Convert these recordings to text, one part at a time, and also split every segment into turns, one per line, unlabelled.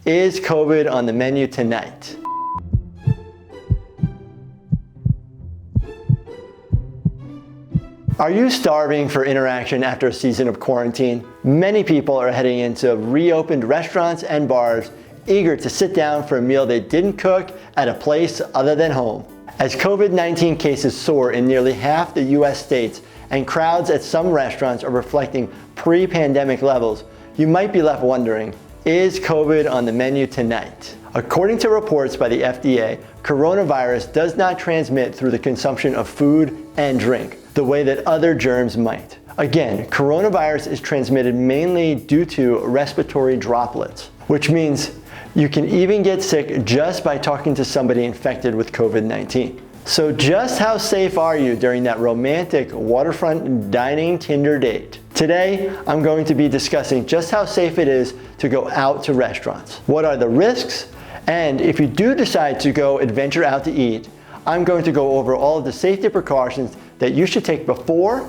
Is COVID on the menu tonight? Are you starving for interaction after a season of quarantine? Many people are heading into reopened restaurants and bars, eager to sit down for a meal they didn't cook at a place other than home. As COVID-19 cases soar in nearly half the US states and crowds at some restaurants are reflecting pre-pandemic levels, you might be left wondering, is COVID on the menu tonight? According to reports by the FDA, coronavirus does not transmit through the consumption of food and drink, the way that other germs might. Again, coronavirus is transmitted mainly due to respiratory droplets, which means you can even get sick just by talking to somebody infected with COVID-19. So just how safe are you during that romantic waterfront dining Tinder date? Today, I'm going to be discussing just how safe it is to go out to restaurants. What are the risks? And if you do decide to go adventure out to eat, I'm going to go over all of the safety precautions that you should take before,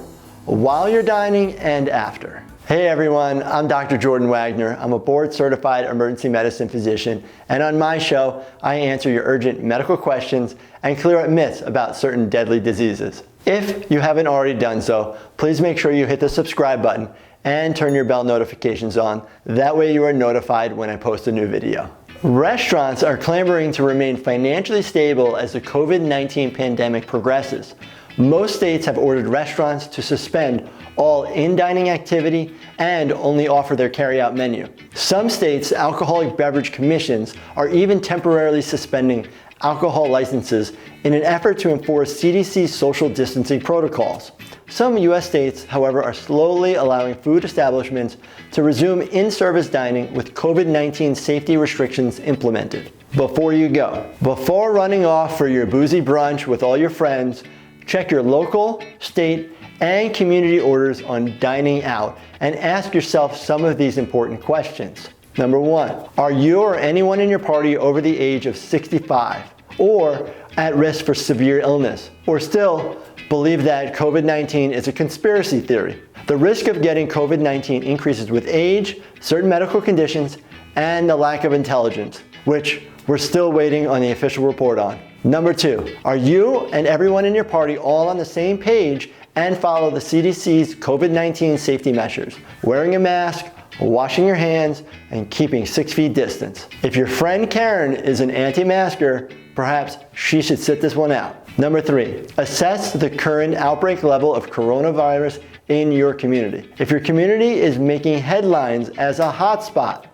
while you're dining, and after. Hey everyone, I'm Dr. Jordan Wagner. I'm a board-certified emergency medicine physician, and on my show, I answer your urgent medical questions and clear up myths about certain deadly diseases. If you haven't already done so, please make sure you hit the subscribe button and turn your bell notifications on. That way you are notified when I post a new video. Restaurants are clamoring to remain financially stable as the COVID-19 pandemic progresses. Most states have ordered restaurants to suspend all in-dining activity and only offer their carry-out menu. Some states' alcoholic beverage commissions are even temporarily suspending alcohol licenses in an effort to enforce CDC social distancing protocols. Some US states, however, are slowly allowing food establishments to resume in-service dining with COVID-19 safety restrictions implemented. Before you go, before running off for your boozy brunch with all your friends, check your local, state, and community orders on dining out and ask yourself some of these important questions. Number 1, are you or anyone in your party over the age of 65 or at risk for severe illness, or still believe that COVID-19 is a conspiracy theory? The risk of getting COVID-19 increases with age, certain medical conditions, and the lack of intelligence, which we're still waiting on the official report on. Number 2, are you and everyone in your party all on the same page and follow the CDC's COVID-19 safety measures? Wearing a mask, washing your hands, and keeping 6 feet distance. If your friend Karen is an anti-masker, perhaps she should sit this one out. Number 3, assess the current outbreak level of coronavirus in your community. If your community is making headlines as a hotspot,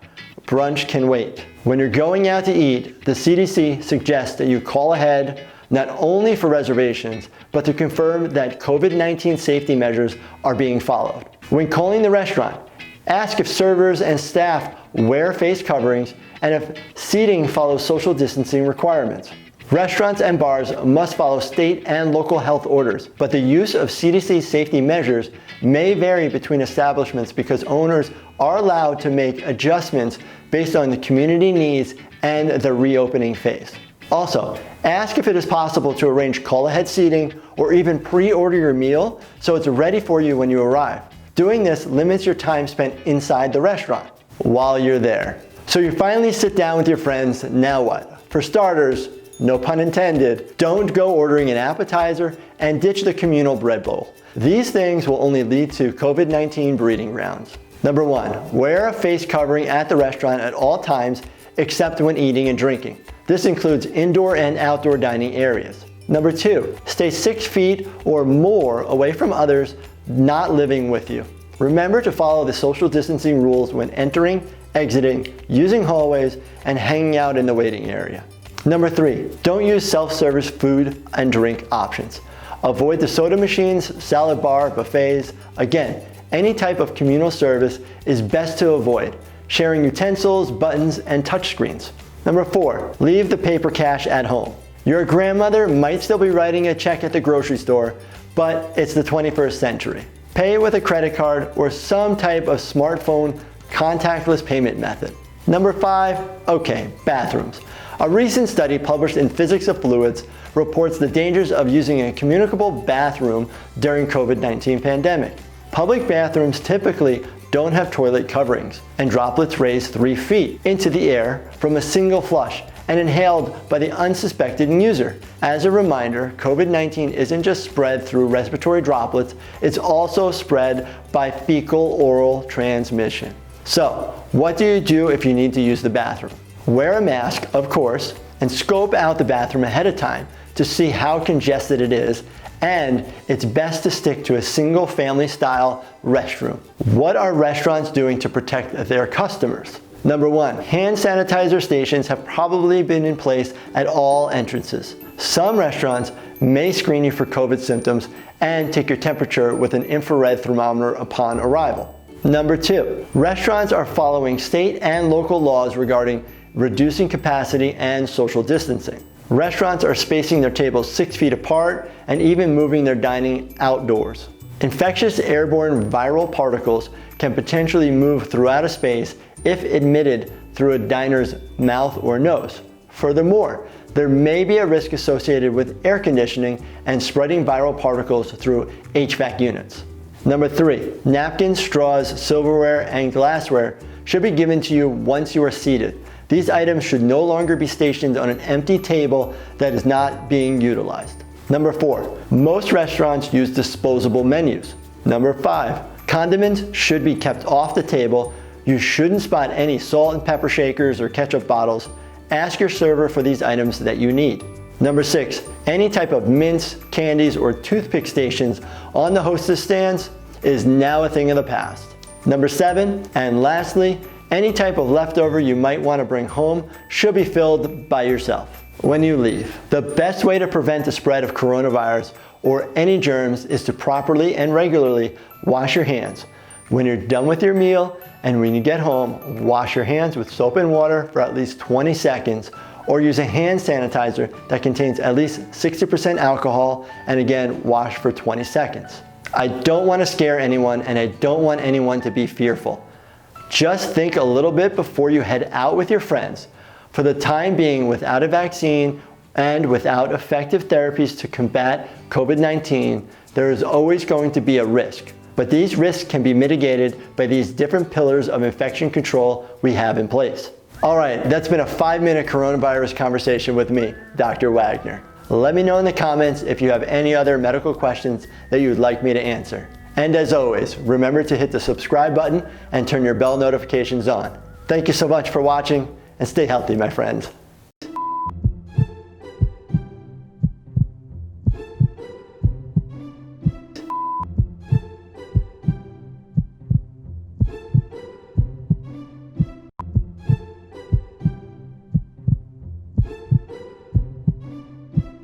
brunch can wait. When you're going out to eat, the CDC suggests that you call ahead not only for reservations, but to confirm that COVID-19 safety measures are being followed. When calling the restaurant, ask if servers and staff wear face coverings and if seating follows social distancing requirements. Restaurants and bars must follow state and local health orders, but the use of CDC safety measures may vary between establishments because owners are allowed to make adjustments based on the community needs and the reopening phase. Also, ask if it is possible to arrange call-ahead seating or even pre-order your meal so it's ready for you when you arrive. Doing this limits your time spent inside the restaurant while you're there. So you finally sit down with your friends, now what? For starters, no pun intended, don't go ordering an appetizer and ditch the communal bread bowl. These things will only lead to COVID-19 breeding grounds. Number 1, wear a face covering at the restaurant at all times except when eating and drinking. This includes indoor and outdoor dining areas. Number 2, stay 6 feet or more away from others not living with you. Remember to follow the social distancing rules when entering, exiting, using hallways, and hanging out in the waiting area. Number 3, don't use self-service food and drink options. Avoid the soda machines, salad bar, buffets. Again, any type of communal service is best to avoid, sharing utensils, buttons, and touchscreens. Number 4, leave the paper cash at home. Your grandmother might still be writing a check at the grocery store, but it's the 21st century. Pay with a credit card or some type of smartphone contactless payment method. Number 5, okay, bathrooms. A recent study published in Physics of Fluids reports the dangers of using a communicable bathroom during COVID-19 pandemic. Public bathrooms typically don't have toilet coverings, and droplets raise 3 feet into the air from a single flush and inhaled by the unsuspecting user. As a reminder, COVID-19 isn't just spread through respiratory droplets, it's also spread by fecal-oral transmission. So, what do you do if you need to use the bathroom? Wear a mask, of course, and scope out the bathroom ahead of time to see how congested it is, and it's best to stick to a single family style restroom. What are restaurants doing to protect their customers? Number 1, hand sanitizer stations have probably been in place at all entrances. Some restaurants may screen you for COVID symptoms and take your temperature with an infrared thermometer upon arrival. Number 2, restaurants are following state and local laws regarding reducing capacity and social distancing. Restaurants are spacing their tables 6 feet apart and even moving their dining outdoors. Infectious airborne viral particles can potentially move throughout a space if emitted through a diner's mouth or nose. Furthermore, there may be a risk associated with air conditioning and spreading viral particles through HVAC units. Number 3, napkins, straws, silverware, and glassware should be given to you once you are seated. These items should no longer be stationed on an empty table that is not being utilized. Number 4, most restaurants use disposable menus. Number 5, condiments should be kept off the table. You shouldn't spot any salt and pepper shakers or ketchup bottles. Ask your server for these items that you need. Number 6, any type of mints, candies, or toothpick stations on the hostess stands is now a thing of the past. Number 7, and lastly, any type of leftover you might want to bring home should be filled by yourself when you leave. The best way to prevent the spread of coronavirus or any germs is to properly and regularly wash your hands. When you're done with your meal and when you get home, wash your hands with soap and water for at least 20 seconds or use a hand sanitizer that contains at least 60% alcohol, and again, wash for 20 seconds. I don't want to scare anyone, and I don't want anyone to be fearful. Just think a little bit before you head out with your friends. For the time being, without a vaccine and without effective therapies to combat COVID-19, there is always going to be a risk. But these risks can be mitigated by these different pillars of infection control we have in place. All right, that's been a 5-minute coronavirus conversation with me, Dr. Wagner. Let me know in the comments if you have any other medical questions that you would like me to answer. And as always, remember to hit the subscribe button and turn your bell notifications on. Thank you so much for watching, and stay healthy, my friends.